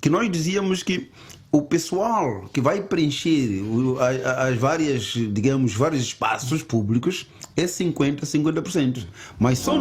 que nós dizíamos que o pessoal que vai preencher as várias, digamos, vários espaços públicos é 50%. Mas só...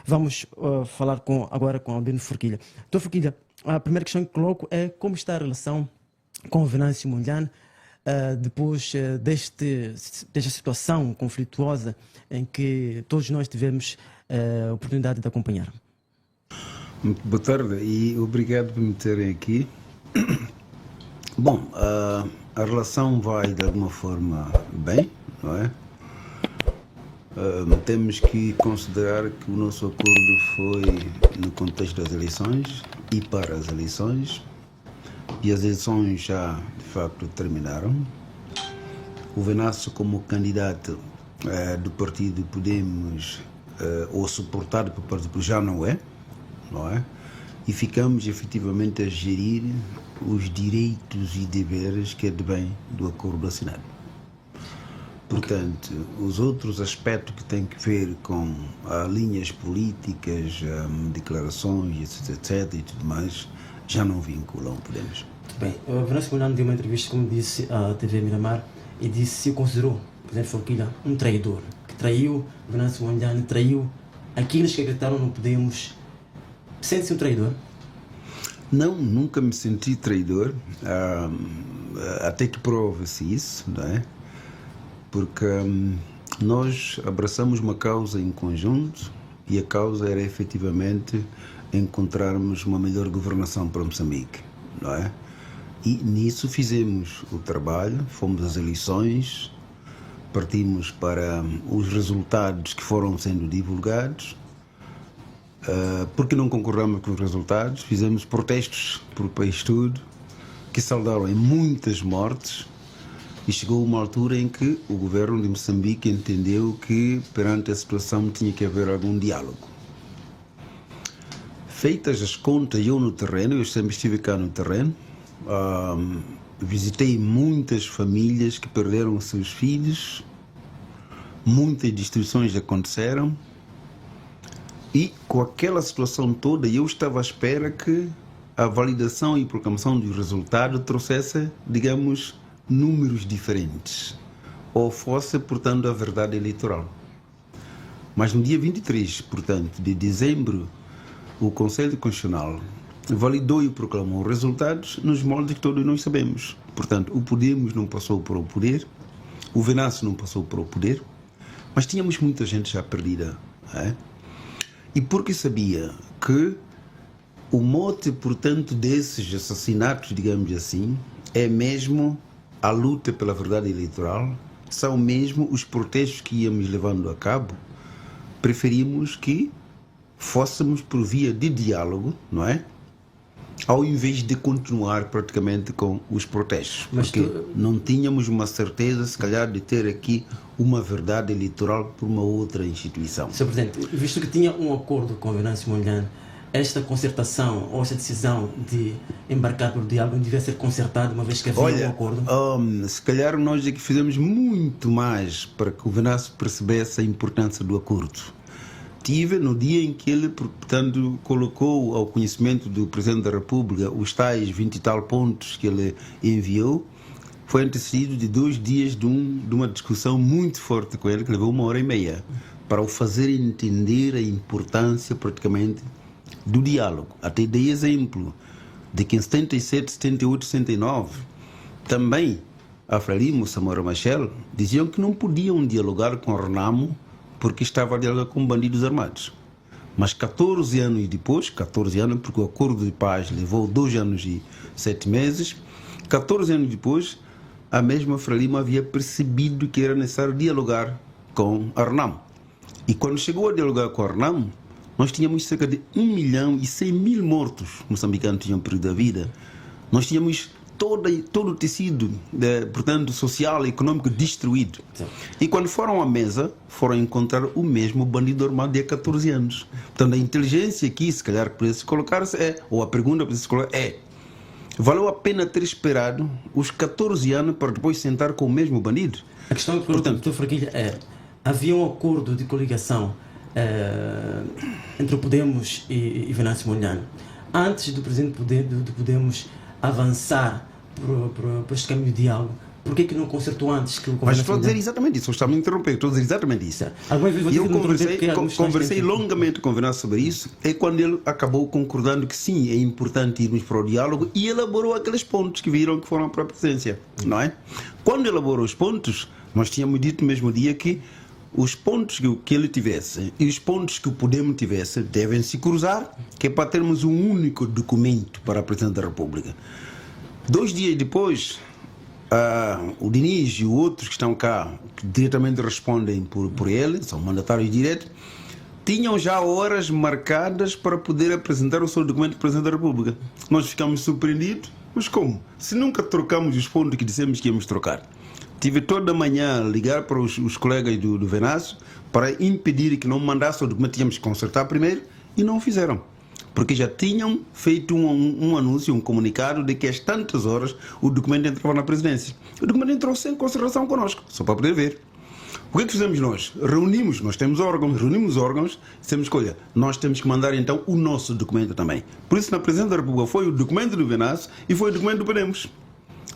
Vamos falar agora com Albino Forquilha. Doutor Forquilha, a primeira questão que coloco é como está a relação com o Venâncio Mondlane depois desta situação conflituosa em que todos nós tivemos a oportunidade de acompanhar. Muito boa tarde e obrigado por me terem aqui. Bom, a relação vai de alguma forma bem, não é? Temos que considerar que o nosso acordo foi no contexto das eleições e para as eleições, e as eleições já de facto terminaram. O Venâncio, como candidato do partido Podemos, ou suportado pelo partido, já não é? E ficamos efetivamente a gerir os direitos e deveres que advêm do acordo assinado. Portanto, os outros aspectos que têm que ver com linhas políticas, declarações, etc. e tudo mais, já não vinculam o Podemos. Muito bem. O Venâncio Mondlane deu uma entrevista, como disse, à TV Miramar, e disse que se considerou o presidente Forquilha um traidor, que traiu o Venâncio Mondlane, traiu aqueles que acreditaram no Podemos. Sente-se um traidor? Não, nunca me senti traidor, até que prove-se isso, não é? Porque nós abraçamos uma causa em conjunto e a causa era efetivamente encontrarmos uma melhor governação para Moçambique, não é? E nisso fizemos o trabalho, fomos às eleições, partimos para os resultados que foram sendo divulgados, porque não concordamos com os resultados, fizemos protestos pelo país todo, que saldaram em muitas mortes. E chegou uma altura em que o governo de Moçambique entendeu que, perante a situação, tinha que haver algum diálogo. Feitas as contas, eu sempre estive cá no terreno, visitei muitas famílias que perderam seus filhos, muitas destruições aconteceram, e com aquela situação toda, eu estava à espera que a validação e proclamação do resultado trouxesse, digamos, números diferentes, ou fosse, portanto, a verdade eleitoral. Mas no dia 23, portanto, de dezembro, o Conselho Constitucional validou e proclamou resultados nos moldes que todos nós sabemos. Portanto, o Podemos não passou para o poder, o Venâncio não passou para o poder, mas tínhamos muita gente já perdida. E porque sabia que o mote, portanto, desses assassinatos, digamos assim, é mesmo a luta pela verdade eleitoral, são mesmo os protestos que íamos levando a cabo, preferimos que fôssemos por via de diálogo, não é? Ao invés de continuar praticamente com os protestos, porque não tínhamos uma certeza, se calhar, de ter aqui uma verdade eleitoral por uma outra instituição. Sr. Presidente, visto que tinha um acordo com o Venâncio Mondlane, esta concertação ou esta decisão de embarcar pelo diálogo não devia ser concertada, uma vez que havia um acordo? Se calhar nós é que fizemos muito mais para que o Venâncio percebesse a importância do acordo. Tive no dia em que ele, portanto, colocou ao conhecimento do Presidente da República os tais 20 e tal pontos que ele enviou, foi antecedido de 2 dias de uma discussão muito forte com ele, que levou 1h30, para o fazer entender a importância, praticamente, do diálogo. Até dei exemplo de que em 77, 78, 79 também a Frelimo, Samora Machel diziam que não podiam dialogar com a Renamo porque estava a dialogar com bandidos armados. Mas 14 anos depois, 14 anos porque o acordo de paz levou 2 anos e 7 meses, 14 anos depois a mesma Frelimo havia percebido que era necessário dialogar com a Renamo. E quando chegou a dialogar com a Renamo, nós tínhamos cerca de 1.100.000 mortos moçambicanos tinham perdido a vida. Nós tínhamos todo o tecido, portanto, social e econômico destruído. Sim. E quando foram à mesa, foram encontrar o mesmo bandido armado de há 14 anos. Portanto, a inteligência aqui, se calhar, precisa colocar-se ou a pergunta precisa se colocar valeu a pena ter esperado os 14 anos para depois sentar com o mesmo bandido? A questão que, portanto, Dr. Forquilha, havia um acordo de coligação entre o Podemos e Venâncio Mondlane. Antes do presidente do Podemos avançar por este caminho de diálogo, por que não consertou antes que o Mas estou a dizer exatamente isso, está-me a interromper, estou a dizer exatamente isso. E eu conversei longamente com o Venâncio sobre isso, é quando ele acabou concordando que sim, é importante irmos para o diálogo e elaborou aqueles pontos que viram que foram para a presidência, não é? Quando elaborou os pontos, nós tínhamos dito no mesmo dia que os pontos que ele tivesse e os pontos que o Podemos tivesse devem se cruzar, que é para termos um único documento para a Presidente da República. 2 dias depois, o Diniz e outros que estão cá, que diretamente respondem por ele, são mandatários diretos, tinham já horas marcadas para poder apresentar o seu documento ao Presidente da República. Nós ficamos surpreendidos, mas como? Se nunca trocamos os pontos que dissemos que íamos trocar. Tive toda a manhã a ligar para os colegas do Venâncio para impedir que não mandasse o documento, tínhamos que consertar primeiro, e não o fizeram. Porque já tinham feito um anúncio, um comunicado de que às tantas horas o documento entrava na presidência. O documento entrou sem consideração connosco, só para poder ver. O que é que fizemos nós? Reunimos, nós temos órgãos, reunimos órgãos, dissemos, escolha, nós temos que mandar então o nosso documento também. Por isso, na Presidência da República foi o documento do Venâncio e foi o documento do Podemos.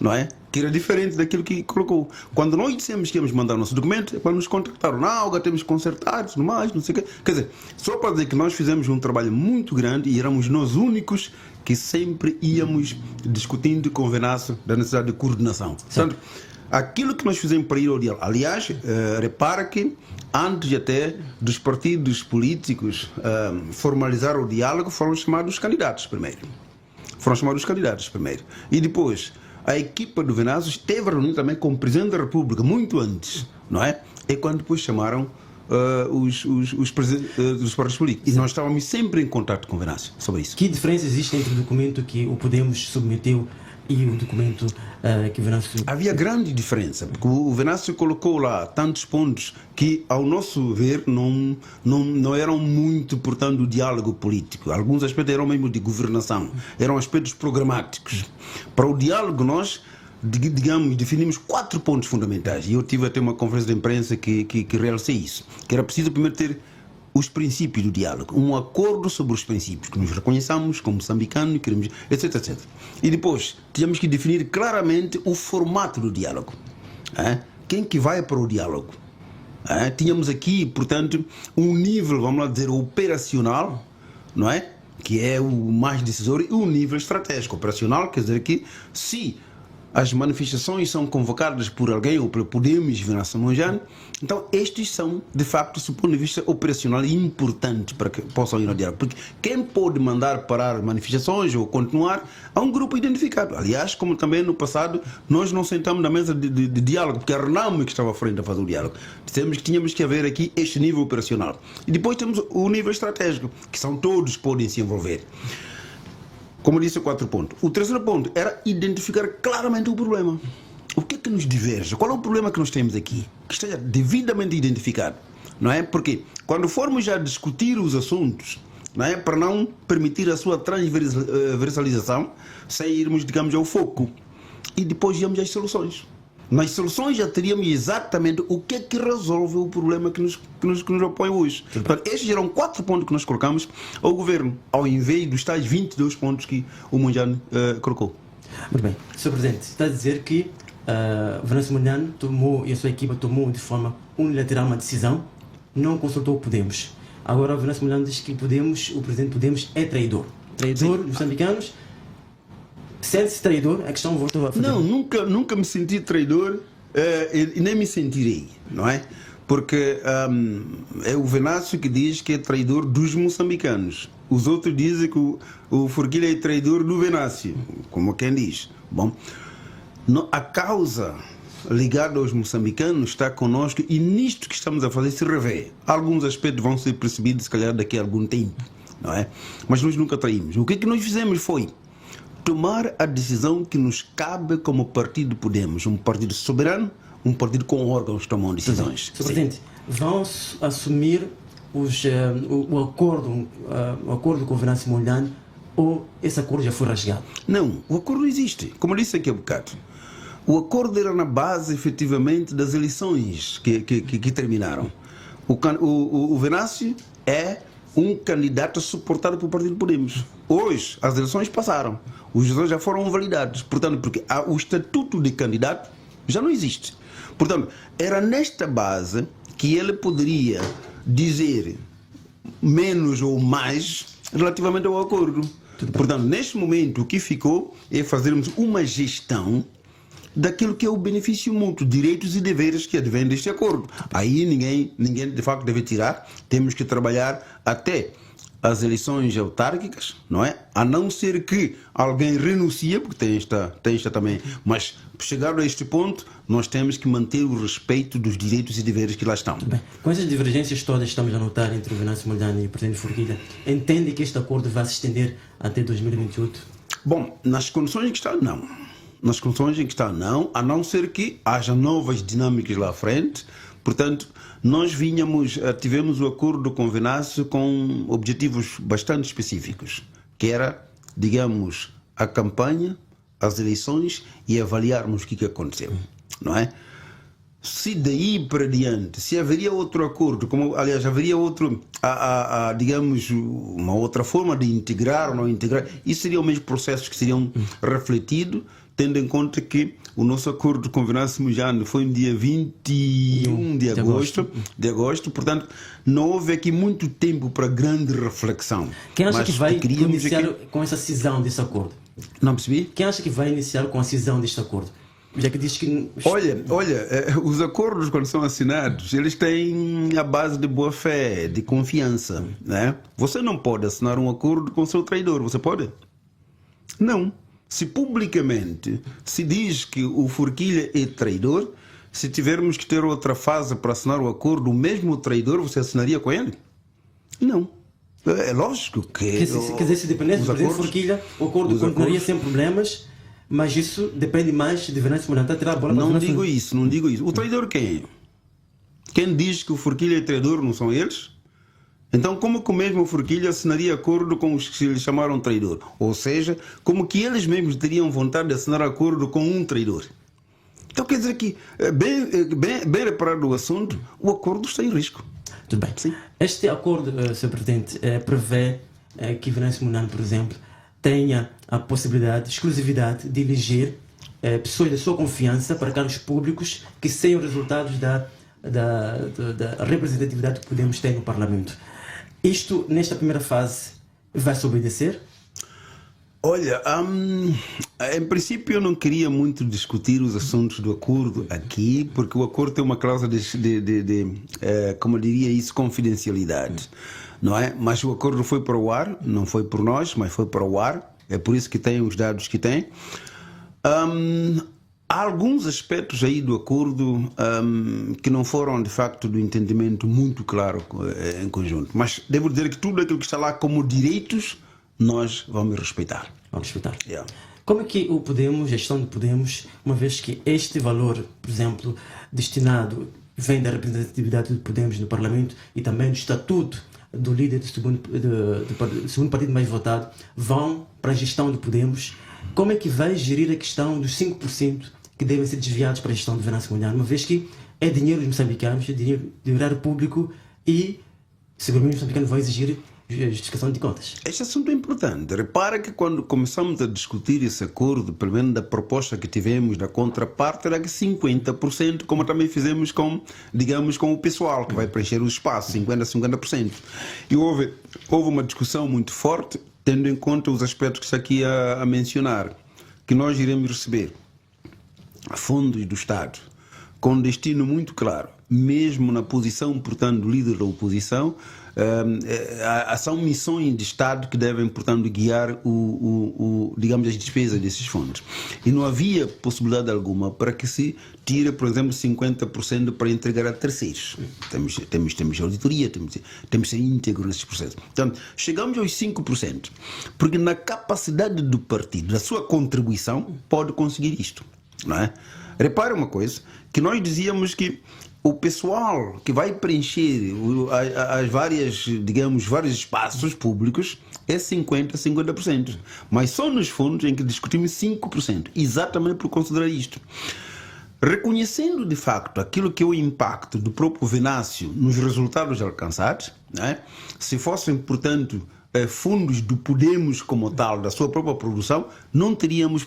Não é? Que era diferente daquilo que colocou. Quando nós dissemos que íamos mandar o nosso documento, é para nos contactaram. Não, agora temos que consertar, tudo mais, não sei o quê. Quer dizer, só para dizer que nós fizemos um trabalho muito grande e éramos nós únicos que sempre íamos discutindo com o Venâncio da necessidade de coordenação. Portanto, aquilo que nós fizemos para ir ao diálogo. Aliás, repara que antes até dos partidos políticos formalizar o diálogo, foram chamados os candidatos primeiro. E depois, a equipa do Venâncio esteve reunida também com o Presidente da República muito antes, não é? É quando depois chamaram os presidentes dos partidos políticos. E nós estávamos sempre em contato com o Venâncio sobre isso. Que diferença existe entre o documento que o Podemos submeteu e o documento que o Venâncio... Havia grande diferença, porque o Venâncio colocou lá tantos pontos que, ao nosso ver, não eram muito, portanto, diálogo político. Alguns aspectos eram mesmo de governação, eram aspectos programáticos. Para o diálogo, nós, digamos, definimos 4 pontos fundamentais. E eu tive até uma conferência de imprensa que realcei isso, que era preciso primeiro ter os princípios do diálogo, um acordo sobre os princípios, que nos reconheçamos como moçambicanos, queremos, etc, etc. E depois, tínhamos que definir claramente o formato do diálogo. Quem que vai para o diálogo? Tínhamos aqui, portanto, um nível, vamos lá dizer, operacional, não é? Que é o mais decisório, e um nível estratégico. Operacional quer dizer que, se as manifestações são convocadas por alguém ou pelo Podemos e Venâncio Mondlane, então estes são, de facto, do ponto de vista operacional, importantes para que possam ir ao diálogo. Porque quem pode mandar parar manifestações ou continuar é um grupo identificado. Aliás, como também no passado, nós não sentamos na mesa de diálogo, porque a Renamo que estava à frente a fazer o diálogo. Dissemos que tínhamos que haver aqui este nível operacional. E depois temos o nível estratégico, que são todos que podem se envolver. Como disse, 4 pontos. O terceiro ponto era identificar claramente o problema. O que é que nos diverge? Qual é o problema que nós temos aqui? Que esteja devidamente identificado. Não é? Porque quando formos já discutir os assuntos, não é? Para não permitir a sua transversalização, sem irmos, digamos, ao foco. E depois íamos às soluções. Nas soluções já teríamos exatamente o que é que resolve o problema que nos opõe hoje. Portanto, estes eram 4 pontos que nós colocamos ao governo, ao invés dos tais 22 pontos que o Mondlane colocou. Muito bem. Sr. Presidente, está a dizer que o Venâncio Mondlane tomou, e a sua equipa tomou de forma unilateral uma decisão, não consultou o Podemos. Agora o Venâncio Mondlane diz que o presidente Podemos é traidor. Traidor dos moçambicanos. Sente-se traidor? A questão voltou a fazer. Não, nunca me senti traidor e nem me sentirei, não é? Porque é o Venâncio que diz que é traidor dos moçambicanos. Os outros dizem que o Forquilha é traidor do Venâncio, como quem diz. Bom, a causa ligada aos moçambicanos está connosco e nisto que estamos a fazer se revê. Alguns aspectos vão ser percebidos, se calhar, daqui a algum tempo, não é? Mas nós nunca traímos. O que é que nós fizemos foi tomar a decisão que nos cabe como partido Podemos, um partido soberano, um partido com órgãos que tomam decisões. Sr. Presidente, vão assumir o acordo com o Venâncio Mondlane, ou esse acordo já foi rasgado? Não, o acordo existe, como eu disse aqui há bocado. O acordo era na base, efetivamente, das eleições que terminaram. O Venâncio é um candidato suportado pelo Partido Podemos. Hoje, as eleições passaram. Os resultados já foram validados. Portanto, porque o estatuto de candidato já não existe. Portanto, era nesta base que ele poderia dizer menos ou mais relativamente ao acordo. Portanto, neste momento, o que ficou é fazermos uma gestão daquilo que é o benefício mútuo, direitos e deveres que advêm deste acordo. Aí ninguém de facto deve tirar. Temos que trabalhar até as eleições autárquicas, não é? A não ser que alguém renuncie, porque tem esta também. Mas, chegado a este ponto, nós temos que manter o respeito dos direitos e deveres que lá estão. Bem, com essas divergências todas que estamos a notar entre o Venâncio Mondlane e o Presidente Forquilha, entende que este acordo vai se estender até 2028? Bom, nas condições em que está, não. Nas condições em que está, não, a não ser que haja novas dinâmicas lá à frente. Portanto, nós tivemos o acordo com o Venâncio com objetivos bastante específicos, que era, digamos, a campanha, as eleições e avaliarmos o que aconteceu, não é? Se daí para diante, se haveria outro acordo, como aliás haveria outro, digamos, uma outra forma de integrar ou não integrar, isso seriam mesmo processos que seriam refletidos, tendo em conta que o nosso acordo com o Venâncio Mondlane foi no dia 21 de agosto, portanto, não houve aqui muito tempo para grande reflexão. Quem acha que vai iniciar com essa cisão desse acordo? Não percebi? Quem acha que vai iniciar com a cisão deste acordo? Já que diz que... Olha, os acordos quando são assinados, eles têm a base de boa fé, de confiança, né? Você não pode assinar um acordo com seu traidor, você pode? Não. Se publicamente se diz que o Forquilha é traidor, se tivermos que ter outra fase para assinar o acordo, o mesmo traidor, você assinaria com ele? Não. É lógico que... Quer dizer, se dependesse do Presidente Forquilha, o acordo continuaria sem problemas, mas isso depende mais de Venâncio Mondlane tirar a bola para Não digo isso. O traidor quem é? Quem diz que o Forquilha é traidor não são eles? Então, como que o mesmo Forquilha assinaria acordo com os que lhe chamaram traidor? Ou seja, como que eles mesmos teriam vontade de assinar acordo com um traidor? Então, quer dizer que, bem reparado o assunto, o acordo está em risco. Tudo bem. Sim. Este acordo, Sr. Presidente, prevê que Venâncio Mondlane, por exemplo, tenha a possibilidade, exclusividade de eleger pessoas da sua confiança para cargos públicos que sejam resultados da representatividade que podemos ter no Parlamento. Isto, nesta primeira fase, vai se obedecer? Olha, em princípio eu não queria muito discutir os assuntos do acordo aqui, porque o acordo tem uma cláusula como eu diria isso, confidencialidade, não é? Mas o acordo foi para o ar, não foi por nós, mas foi para o ar, é por isso que tem os dados que tem. Há alguns aspectos aí do acordo que não foram, de facto, do entendimento muito claro em conjunto. Mas devo dizer que tudo aquilo que está lá como direitos, nós vamos respeitar. Vamos respeitar. Yeah. Como é que o Podemos, a gestão do Podemos, uma vez que este valor, por exemplo, destinado, vem da representatividade do Podemos no Parlamento e também do estatuto do líder do segundo partido mais votado, vão para a gestão do Podemos, como é que vai gerir a questão dos 5% que devem ser desviados para a gestão do Venâncio Mondlane, uma vez que é dinheiro dos moçambicanos, é dinheiro do erário público e seguramente os moçambicanos vão exigir justificação de contas? Este assunto é importante. Repara que quando começamos a discutir esse acordo, pelo menos da proposta que tivemos da contraparte, era que 50%, como também fizemos com, digamos, com o pessoal que vai preencher o espaço, 50%. E houve uma discussão muito forte, tendo em conta os aspectos que está aqui a mencionar, que nós iremos receber fundos do Estado com destino muito claro, mesmo na posição, portanto, do líder da oposição, são missões de Estado que devem, portanto, guiar digamos, as despesas desses fundos. E não havia possibilidade alguma para que se tire, por exemplo, 50% para entregar a terceiros. Temos auditoria, temos de ser íntegro nesses processos. Portanto, chegamos aos 5%, porque na capacidade do partido, da sua contribuição, pode conseguir isto, não é? Repare uma coisa, que nós dizíamos que o pessoal que vai preencher as vários espaços públicos é 50%. Mas só nos fundos em que discutimos 5%, exatamente por considerar isto. reconhecendo de facto aquilo que é o impacto do próprio Venâncio nos resultados alcançados, né? Se fossem, portanto, fundos do Podemos como tal, da sua própria produção, não teríamos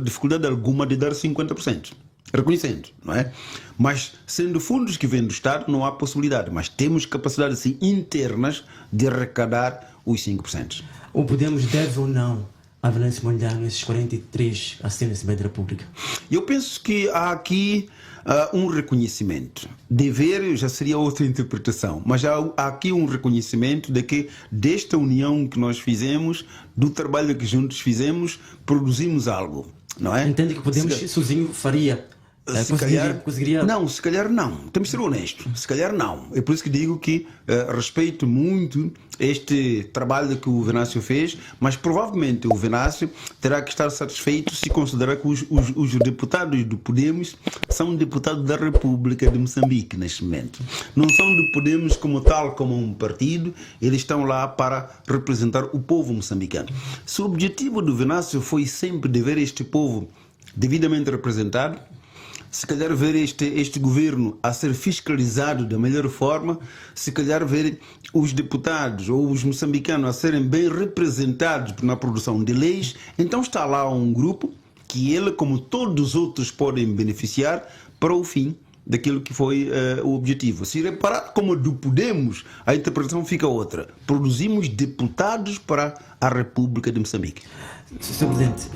dificuldade alguma de dar 50%. Reconhecendo, não é? Mas sendo fundos que vêm do Estado, não há possibilidade, mas temos capacidades assim, internas de arrecadar os 5%. O Podemos deve ou não a Venâncio Mondlane esses 43 assistentes da República? Eu penso que há aqui um reconhecimento. Dever já seria outra interpretação, mas há aqui um reconhecimento de que desta união que nós fizemos, do trabalho que juntos fizemos, produzimos algo, não é? Entende que Podemos sozinho faria? Conseguiria... Não, se calhar não. Temos de ser honestos. Se calhar não. É por isso que digo que respeito muito este trabalho que o Venâncio fez, mas provavelmente o Venâncio terá que estar satisfeito se considerar que os deputados do Podemos são deputados da República de Moçambique neste momento. Não são do Podemos como tal, como um partido, eles estão lá para representar o povo moçambicano. Se o objetivo do Venâncio foi sempre de ver este povo devidamente representado, se calhar ver este governo a ser fiscalizado da melhor forma, se calhar ver os deputados ou os moçambicanos a serem bem representados na produção de leis, então está lá um grupo que ele, como todos os outros, podem beneficiar para o fim daquilo que foi o objetivo. Se reparar como do Podemos, a interpretação fica outra. Produzimos deputados para a República de Moçambique. Sr. Presidente...